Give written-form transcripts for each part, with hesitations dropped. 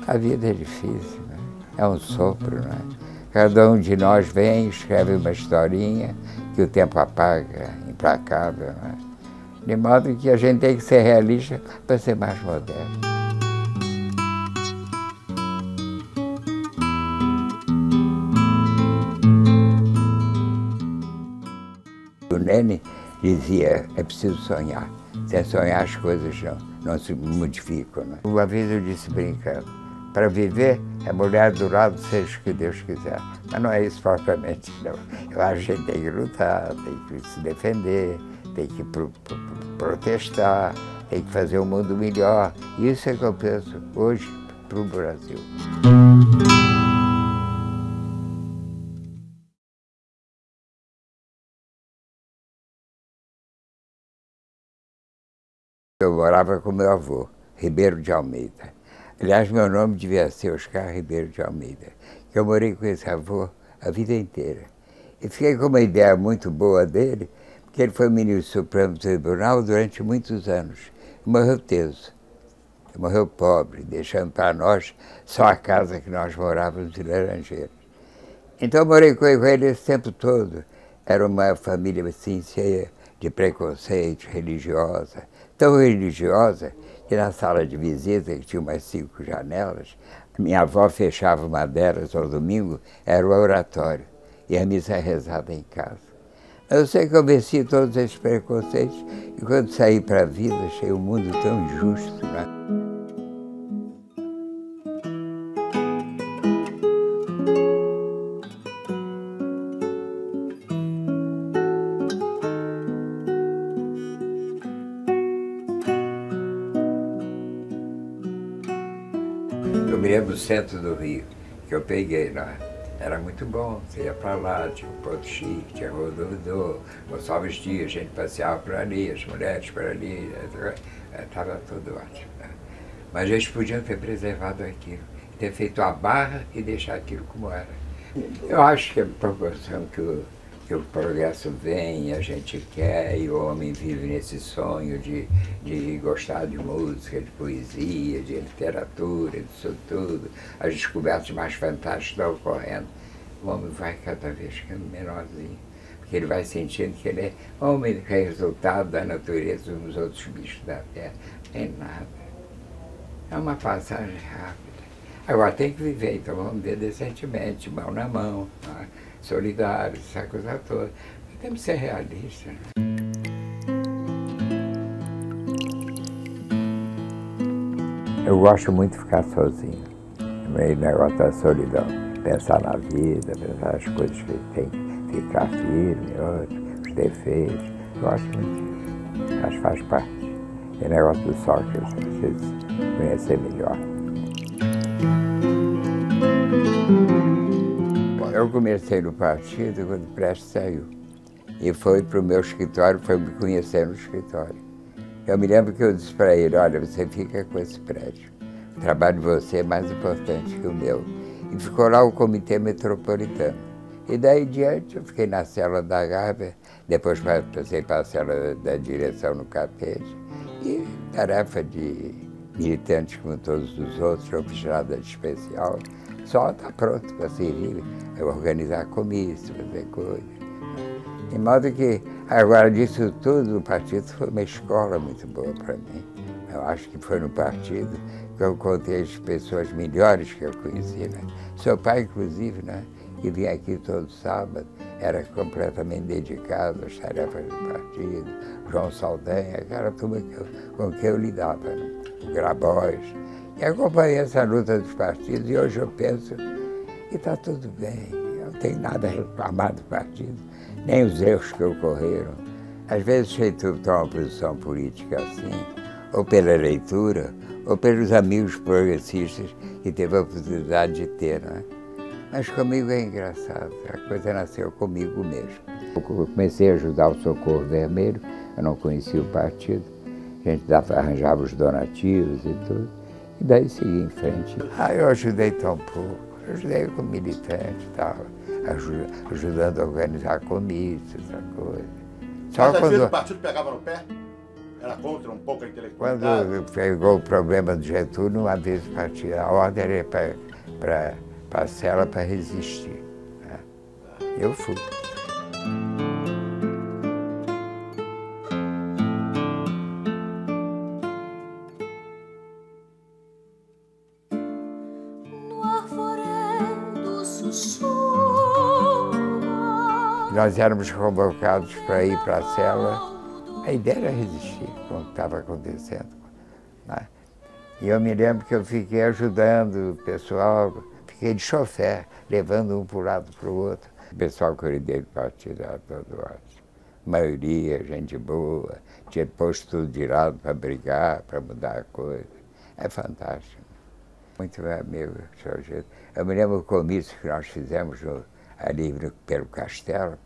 A vida é difícil, né? É um sopro, né? Cada um de nós vem e escreve uma historinha que o tempo apaga, implacável, né? De modo que a gente tem que ser realista para ser mais moderno. O Nene dizia, é preciso sonhar. Sem sonhar as coisas não se modificam, né? Uma vez eu disse brincando, para viver é mulher do lado, seja o que Deus quiser. Mas não é isso propriamente, não. Eu acho que a gente tem que lutar, tem que se defender, tem que protestar, tem que fazer um mundo melhor. Isso é que eu penso hoje para o Brasil. Eu morava com meu avô, Ribeiro de Almeida. Aliás, meu nome devia ser Oscar Ribeiro de Almeida, que eu morei com esse avô a vida inteira. E fiquei com uma ideia muito boa dele, porque ele foi ministro do Supremo Tribunal durante muitos anos. Morreu teso, morreu pobre, deixando para nós só a casa que nós morávamos em Laranjeiras. Então eu morei com ele esse tempo todo. Era uma família assim, cheia de preconceito, religiosa. Tão religiosa que na sala de visita, que tinha umas 5 janelas, minha avó fechava uma delas ao domingo, era o oratório, e a missa rezada em casa. Eu sei que eu venci todos esses preconceitos, e quando saí para a vida, achei o mundo tão injusto, né? Eu me lembro do centro do Rio, que eu peguei lá. Era muito bom, você ia para lá, tinha um ponto chique, tinha rua do Ouvidor, Gonçalves Dias, a gente passeava por ali, as mulheres por ali, estava tudo ótimo. Né? Mas eles podiam ter preservado aquilo, ter feito a barra e deixar aquilo como era. Eu acho que a proporção que o progresso vem, a gente quer, e o homem vive nesse sonho de gostar de música, de poesia, de literatura, disso tudo, as descobertas mais fantásticas estão ocorrendo. O homem vai cada vez ficando menorzinho, porque ele vai sentindo que ele é homem, que é resultado da natureza dos outros bichos da terra. Não tem nada. É uma passagem rápida. Agora tem que viver, então vamos viver decentemente, mão na mão, né? Solidários, essa coisa toda. Mas temos que ser realistas. Né? Eu gosto muito de ficar sozinho, no meio do negócio da solidão. Pensar na vida, pensar as coisas que tem que ficar firme, os defeitos. Gosto muito disso. Mas faz parte. É negócio do Sócrates, vocês conhecer melhor. Eu comecei no partido quando o Prestes saiu. E foi para o meu escritório, foi me conhecer no escritório. Eu me lembro que eu disse para ele, olha, você fica com esse prédio. O trabalho de você é mais importante que o meu. E ficou lá o Comitê Metropolitano. E daí em diante eu fiquei na cela da Gávea, depois passei para a cela da direção no Catete. E tarefa de militantes como todos os outros, não fiz nada de especial. Só está pronto para servir, organizar comício, fazer coisas. De modo que, agora disso tudo, o partido foi uma escola muito boa para mim. Eu acho que foi no partido que eu encontrei as pessoas melhores que eu conheci. Né? Seu pai, inclusive, né, que vinha aqui todo sábado, era completamente dedicado às tarefas do partido. João Saldanha, aquela turma com quem eu lidava, né? O Grabois. E acompanhei essa luta dos partidos e hoje eu penso que está tudo bem. Eu não tenho nada a reclamar do partido, nem os erros que ocorreram. Às vezes a gente toma uma posição política assim, ou pela leitura, ou pelos amigos progressistas que teve a oportunidade de ter, não é? Mas comigo é engraçado, a coisa nasceu comigo mesmo. Eu comecei a ajudar o Socorro Vermelho, eu não conhecia o partido, a gente arranjava os donativos e tudo, e daí segui em frente. Eu ajudei tão pouco, eu ajudei como militante e tal, ajudando a organizar comícios, essa coisa. Mas às vezes o partido pegava no pé? Era contra um pouco a intelectualidade? Quando pegou o problema do Getúlio, uma vez partiu, a ordem era para a cela para resistir. Né? Eu fui. Nós éramos convocados para ir para a cela. A ideia era resistir com o que estava acontecendo. Né? E eu me lembro que eu fiquei ajudando o pessoal, fiquei de chofer, levando um para um lado para o outro. O pessoal que eu lidei do partido era todo ótimo. A maioria, gente boa, tinha posto tudo de lado para brigar, para mudar a coisa. É fantástico. Muito meu amigo, Sr. Getúlio. Eu me lembro do comício que nós fizemos ali pelo Castelo.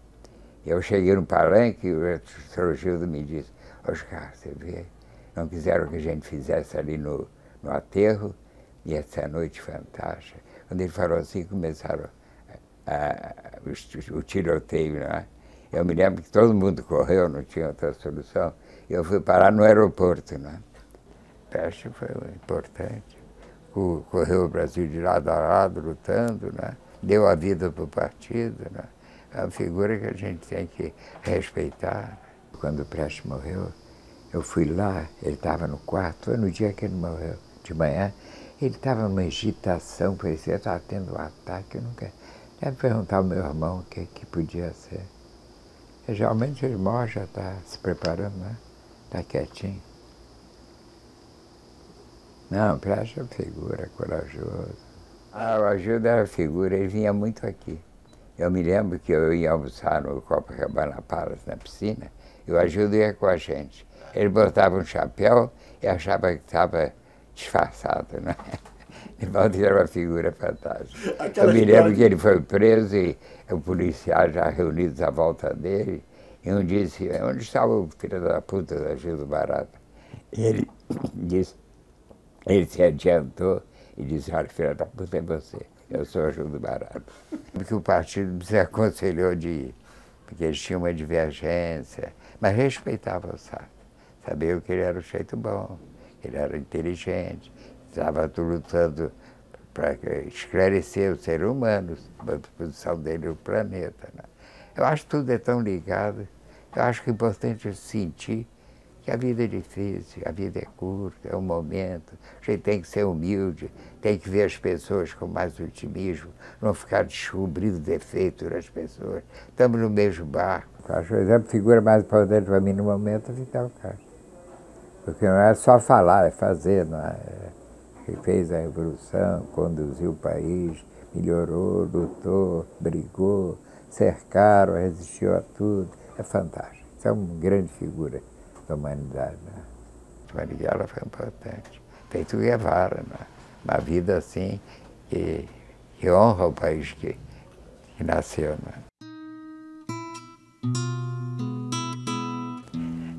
Eu cheguei no palanque e o Sr. Gildo me disse: Oscar, você vê, não quiseram que a gente fizesse ali no aterro, e essa noite fantástica. Quando ele falou assim, começaram o tiroteio, né? Eu me lembro que todo mundo correu, não tinha outra solução. Eu fui parar no aeroporto, né? Peste foi importante. Correu o Brasil de lado a lado, lutando, né? Deu a vida para o partido, né? É uma figura que a gente tem que respeitar. Quando o Prestes morreu, eu fui lá, ele estava no quarto, foi no dia que ele morreu, de manhã, ele estava numa agitação, parecia que estava tendo um ataque, eu nunca... Deve perguntar ao meu irmão o que podia ser. E, geralmente ele morre, já está se preparando, né? Está quietinho. Não, o Prestes é uma figura, corajoso. O Agildo era figura, ele vinha muito aqui. Eu me lembro que eu ia almoçar no Copacabana Palace, na piscina, e o Agildo ia com a gente. Ele botava um chapéu e achava que estava disfarçado, né? Ele era uma figura fantástica. Eu me lembro que ele foi preso e os policiais já reunidos à volta dele, e um disse: onde estava o filho da puta do Agildo Barata? E ele disse, ele se adiantou e disse: olha, filho da puta é você. Eu sou Agildo Barata. Porque o partido se aconselhou de ir, porque eles tinham uma divergência, mas respeitava o Sartre. Sabia que ele era um jeito bom, ele era inteligente, estava lutando para esclarecer o ser humano, a posição dele no planeta. Né? Eu acho que tudo é tão ligado, eu acho que é importante sentir que a vida é difícil, a vida é curta, é um momento, a gente tem que ser humilde, tem que ver as pessoas com mais otimismo, não ficar descobrindo defeitos das pessoas. Estamos no mesmo barco. Acho que, por exemplo, a figura mais importante para mim no momento é Fidel Castro. Porque não é só falar, é fazer, não é? Ele fez a revolução, conduziu o país, melhorou, lutou, brigou, cercaram, resistiu a tudo. É fantástico. Isso é uma grande figura da humanidade. Né? Marighella foi importante. Feito Guevara, né? Uma vida assim que honra o país que nasceu. Né?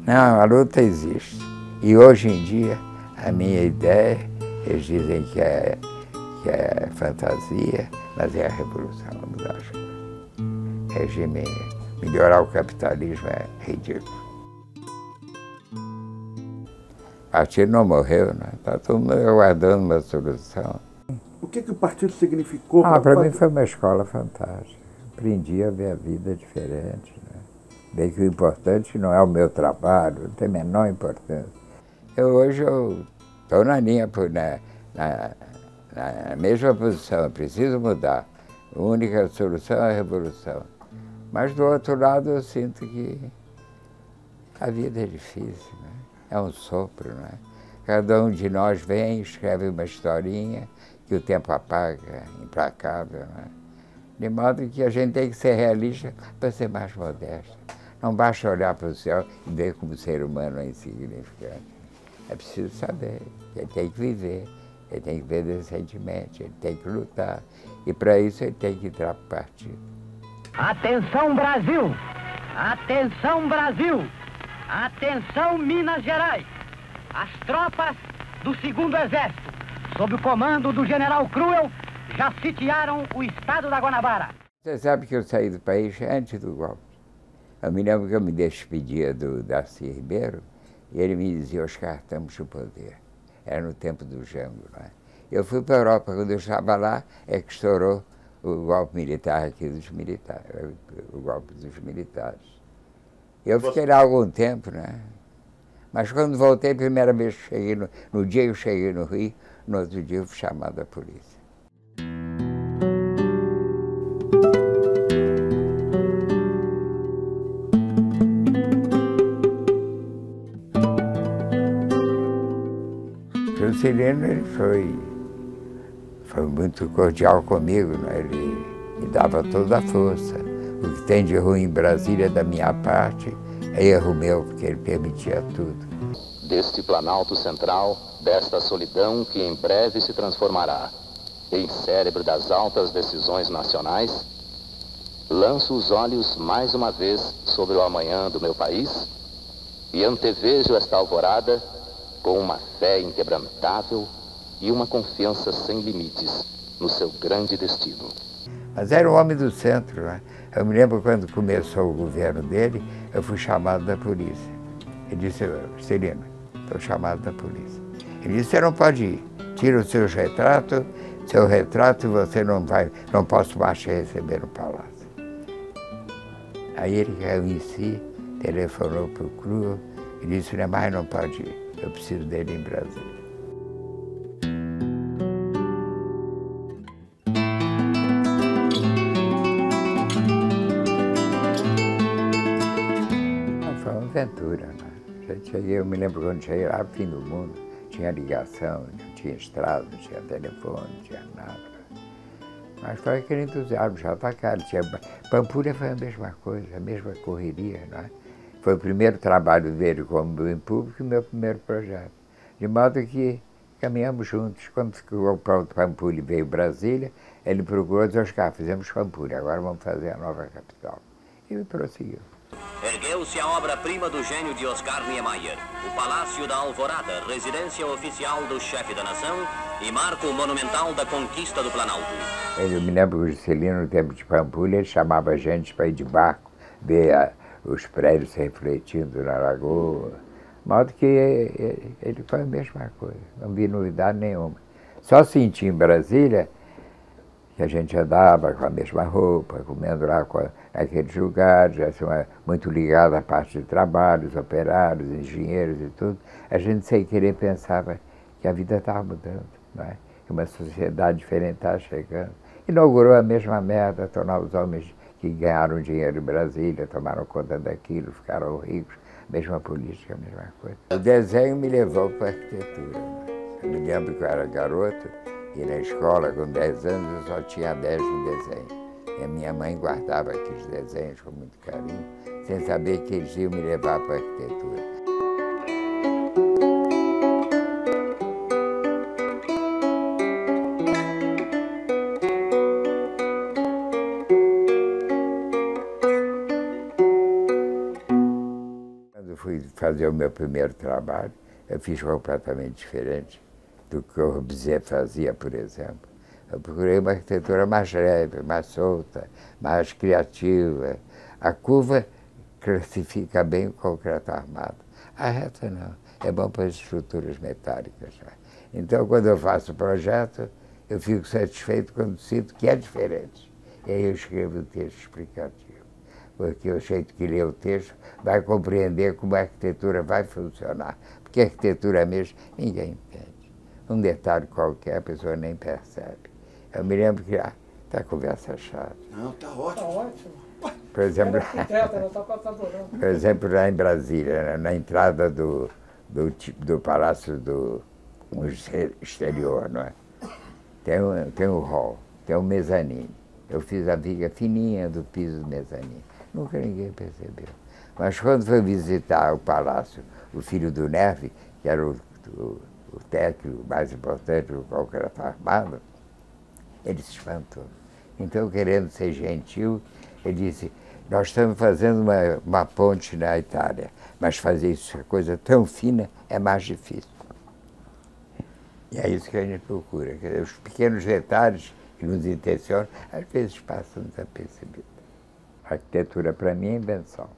Não, a luta existe. E hoje em dia, a minha ideia, eles dizem que é fantasia, mas é a revolução, mudar as coisas. Regime, melhorar o capitalismo é ridículo. O partido não morreu, né? Está todo mundo aguardando uma solução. O que o partido significou? Para mim foi uma escola fantástica. Aprendi a ver a vida diferente. Né? Bem que o importante não é o meu trabalho, não tem a menor importância. Hoje eu estou na linha, na mesma posição, eu preciso mudar. A única solução é a revolução. Mas do outro lado eu sinto que a vida é difícil, né? É um sopro, né? Cada um de nós vem, escreve uma historinha que o tempo apaga, implacável, né? De modo que a gente tem que ser realista para ser mais modesto. Não basta olhar para o céu e ver como o ser humano é insignificante. É preciso saber, ele tem que viver, ele tem que ver decentemente, ele tem que lutar. E para isso ele tem que entrar para o partido. Atenção, Brasil! Atenção, Brasil! Atenção, Minas Gerais! As tropas do 2º Exército, sob o comando do general Cruel, já sitiaram o estado da Guanabara. Você sabe que eu saí do país antes do golpe. Eu me lembro que eu me despedia do Darcy Ribeiro, E ele me dizia, Oscar, estamos no poder. Era no tempo do Jango, não é? Eu fui para a Europa, quando eu estava lá, é que estourou o golpe militar aqui dos militares, o golpe dos militares. Eu fiquei lá algum tempo, né? Mas quando voltei, a primeira vez que cheguei, no dia que eu cheguei no Rio, no outro dia eu fui chamado da polícia. O Juscelino, ele foi muito cordial comigo, né? Ele me dava toda a força. O que tem de ruim em Brasília, da minha parte, é erro meu, porque ele permitia tudo. Deste Planalto Central, desta solidão que em breve se transformará em cérebro das altas decisões nacionais, lanço os olhos mais uma vez sobre o amanhã do meu país e antevejo esta alvorada com uma fé inquebrantável e uma confiança sem limites no seu grande destino. Mas era um homem do centro, né? Eu me lembro quando começou o governo dele, eu fui chamado da polícia. Ele disse, Juscelino, estou chamado da polícia. Ele disse, você não pode ir, tira o seu retrato você não posso mais te receber no palácio. Aí ele caiu em si, telefonou para o CRU e disse, Neymar não pode ir, eu preciso dele em Brasília. Foi uma aventura, né? Eu me lembro quando cheguei lá, fim do mundo, tinha ligação, não tinha estrada, não tinha telefone, não tinha nada. Mas foi aquele entusiasmo, já está caro. Pampulha foi a mesma coisa, a mesma correria, não é? Foi o primeiro trabalho dele como em público e o meu primeiro projeto. De modo que caminhamos juntos. Quando ficou pronto Pampulha e veio Brasília, ele procurou dizer, Oscar, fizemos Pampulha, agora vamos fazer a nova capital. E ele prosseguiu. Ergueu-se a obra-prima do gênio de Oscar Niemeyer, o Palácio da Alvorada, residência oficial do chefe da nação e marco monumental da conquista do Planalto. Eu me lembro que o Juscelino, no tempo de Pampulha, ele chamava a gente para ir de barco, ver os prédios se refletindo na lagoa. De modo que ele foi a mesma coisa, não vi novidade nenhuma. Só senti em Brasília que a gente andava com a mesma roupa, comendo lá naqueles lugares, assim, muito ligado à parte de trabalhos, operários, engenheiros e tudo. A gente, sem querer, pensava que a vida estava mudando, não é? Que uma sociedade diferente estava chegando. Inaugurou a mesma merda, tornar os homens que ganharam dinheiro em Brasília, tomaram conta daquilo, ficaram ricos, mesma política, a mesma coisa. O desenho me levou para a arquitetura, né? Eu me lembro que eu era garoto, e na escola, com 10 anos, eu só tinha 10 no desenho. E a minha mãe guardava aqueles desenhos com muito carinho, sem saber que eles iam me levar para a arquitetura. Quando eu fui fazer o meu primeiro trabalho, eu fiz completamente diferente do que o Corbusier fazia, por exemplo. Eu procurei uma arquitetura mais leve, mais solta, mais criativa. A curva classifica bem o concreto armado. A reta não, é bom para as estruturas metálicas. Então, quando eu faço o projeto, eu fico satisfeito quando sinto que é diferente. E aí eu escrevo o texto explicativo, porque o jeito que lê o texto vai compreender como a arquitetura vai funcionar. Porque a arquitetura mesmo, ninguém entende. Um detalhe qualquer, a pessoa nem percebe. Eu me lembro que, tá a conversa chata. Não, tá ótimo. Tá ótimo. Por exemplo, lá em Brasília, na entrada do Palácio do Exterior, não é? Tem um hall, tem um mezanine. Eu fiz a viga fininha do piso do mezanine. Nunca ninguém percebeu. Mas quando foi visitar o palácio, o filho do Nervi, que era o técnico mais importante do concreto armado, ele se espantou. Então, querendo ser gentil, ele disse, nós estamos fazendo uma ponte na Itália, mas fazer isso, coisa tão fina, é mais difícil. E é isso que a gente procura. Quer dizer, os pequenos detalhes que nos intencionam, às vezes passam desapercebidos. A arquitetura, para mim, é invenção.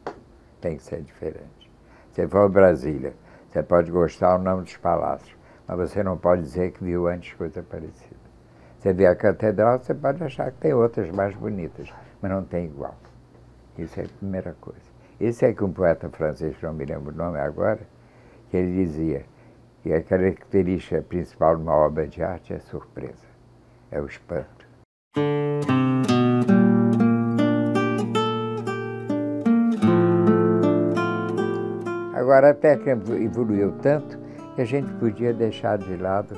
Tem que ser diferente. Você for a Brasília, Você pode gostar ou não dos palácios, mas você não pode dizer que viu antes coisa parecida. Você vê a catedral, você pode achar que tem outras mais bonitas, mas não tem igual. Isso é a primeira coisa. Esse é que um poeta francês, que não me lembro o nome agora, que ele dizia que a característica principal de uma obra de arte é a surpresa, é o espanto. Agora a técnica evoluiu tanto que a gente podia deixar de lado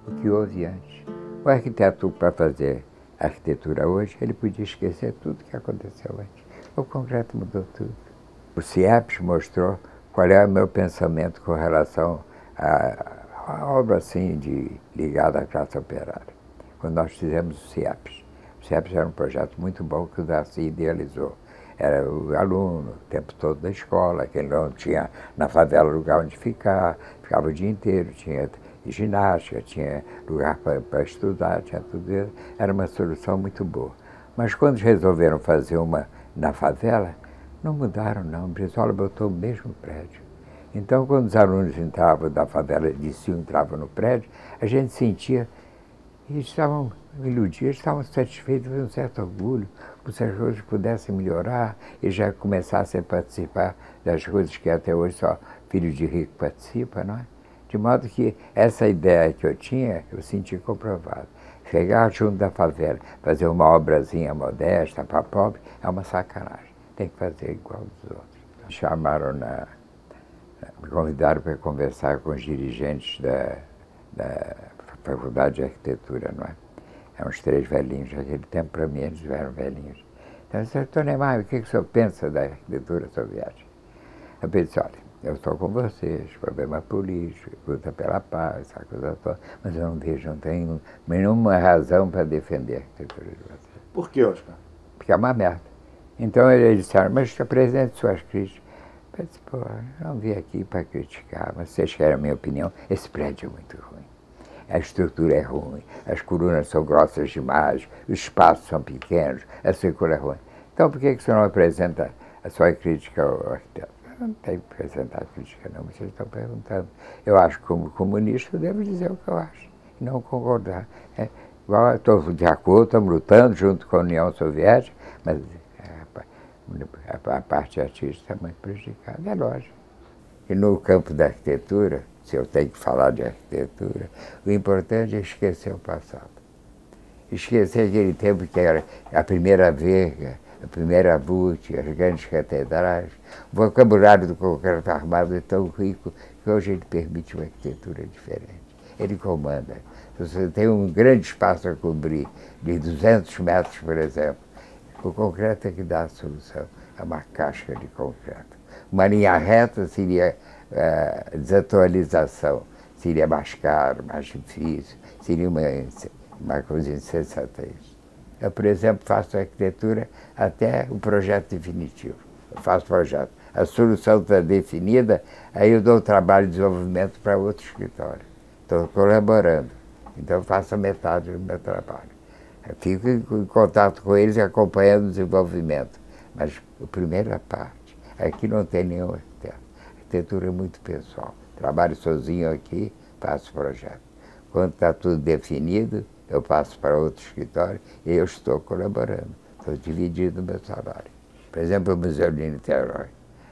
o que houve antes. O arquiteto, para fazer arquitetura hoje, ele podia esquecer tudo que aconteceu antes. O concreto mudou tudo. O CIEPS mostrou qual é o meu pensamento com relação a obra assim ligada à classe operária. Quando nós fizemos o CIEPS. O CIEPS era um projeto muito bom que o Darcy idealizou. Era o aluno o tempo todo da escola, que ele não tinha na favela lugar onde ficar, ficava o dia inteiro, tinha ginástica, tinha lugar para estudar, tinha tudo isso. Era uma solução muito boa. Mas quando resolveram fazer uma na favela, não mudaram não, o Brizola botou o mesmo prédio. Então, quando os alunos entravam da favela, entravam no prédio, a gente sentia que eles estavam iludidos, estavam satisfeitos, um certo orgulho, como se as coisas pudessem melhorar e já começassem a participar das coisas que até hoje só filho de rico participa, não é? De modo que essa ideia que eu tinha, eu senti comprovado. Chegar junto da favela, fazer uma obrazinha modesta para pobre, é uma sacanagem. Tem que fazer igual dos outros. Me chamaram, me convidaram para conversar com os dirigentes da Faculdade de Arquitetura, não é? Eram uns 3 velhinhos, naquele tempo para mim eles eram velhinhos. Então eu disse, doutor Neymar, o que o senhor pensa da arquitetura soviética? Eu disse, olha, eu estou com vocês, problema político, luta pela paz, essa coisa toda, mas eu não vejo, não tenho nenhuma razão para defender a arquitetura de vocês. Por que, Oscar? Porque é uma merda. Então eles disseram, mas apresente suas críticas. Eu disse, pô, eu não vim aqui para criticar, mas vocês querem a minha opinião, esse prédio é muito ruim. A estrutura é ruim, as colunas são grossas demais, os espaços são pequenos, a circula é ruim. Então por que você não apresenta a sua crítica ao arquiteto? Eu não tenho que apresentar crítica não, vocês estão perguntando. Eu acho que como comunista eu devo dizer o que eu acho, e não concordar. Igual estou de acordo, estamos lutando junto com a União Soviética, mas a parte artística está muito prejudicada, é lógico. E no campo da arquitetura, se eu tenho que falar de arquitetura, o importante é esquecer o passado. Esquecer aquele tempo que era a primeira verga, a primeira abute, as grandes catedrais. O vocabulário do concreto armado é tão rico que hoje ele permite uma arquitetura diferente. Ele comanda. Se você tem um grande espaço a cobrir, de 200 metros, por exemplo, o concreto é que dá a solução. É uma casca de concreto. Uma linha reta seria desatualização, seria mais caro, mais difícil, seria uma coisa insensatez. Eu, por exemplo, faço arquitetura até o projeto definitivo. Eu faço projeto. A solução está definida, aí eu dou o trabalho de desenvolvimento para outro escritório. Estou colaborando. Então eu faço a metade do meu trabalho. Eu fico em contato com eles e acompanhando o desenvolvimento. Mas a primeira parte, aqui não tem nenhum arquiteto. A arquitetura é muito pessoal. Trabalho sozinho aqui, faço projeto. Quando está tudo definido, eu passo para outro escritório e eu estou colaborando. Estou dividindo o meu salário. Por exemplo, o Museu de Niterói.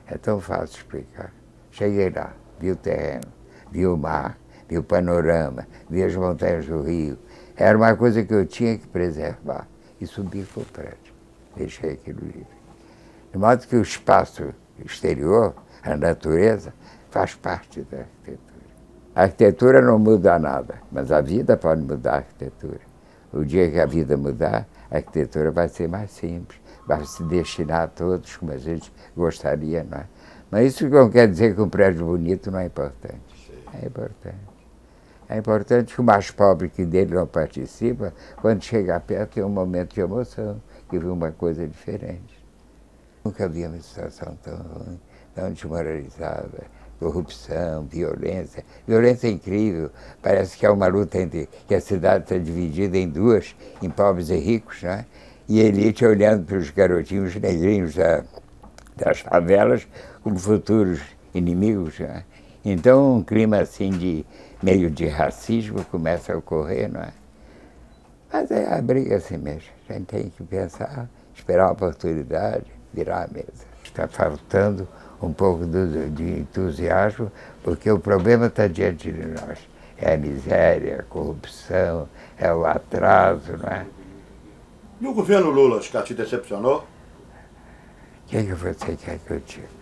É tão fácil explicar. Cheguei lá, vi o terreno, vi o mar, vi o panorama, vi as montanhas do Rio. Era uma coisa que eu tinha que preservar. E subi para o prédio. Deixei aquilo livre. De modo que o espaço exterior, a natureza, faz parte da arquitetura. A arquitetura não muda nada, mas a vida pode mudar a arquitetura. O dia que a vida mudar, a arquitetura vai ser mais simples, vai se destinar a todos como a gente gostaria, não é? Mas isso não quer dizer que um prédio bonito não é importante. É importante. É importante que o mais pobre que dele não participa, quando chegar perto, tem um momento de emoção, que viu uma coisa diferente. Nunca vi uma situação tão ruim, tão desmoralizada, corrupção, violência. Violência é incrível, parece que é uma luta entre que a cidade está dividida em duas, em pobres e ricos, não é? E a elite olhando para os garotinhos negrinhos das favelas como futuros inimigos, não é? Então um clima assim de meio de racismo começa a ocorrer, não é? Mas é a briga assim mesmo, a gente tem que pensar, esperar a oportunidade, virar a mesa. Está faltando um pouco de entusiasmo, porque o problema está diante de nós. É a miséria, a corrupção, é o atraso, não é? E o governo Lula, Oscar, te decepcionou? O que você quer que eu diga?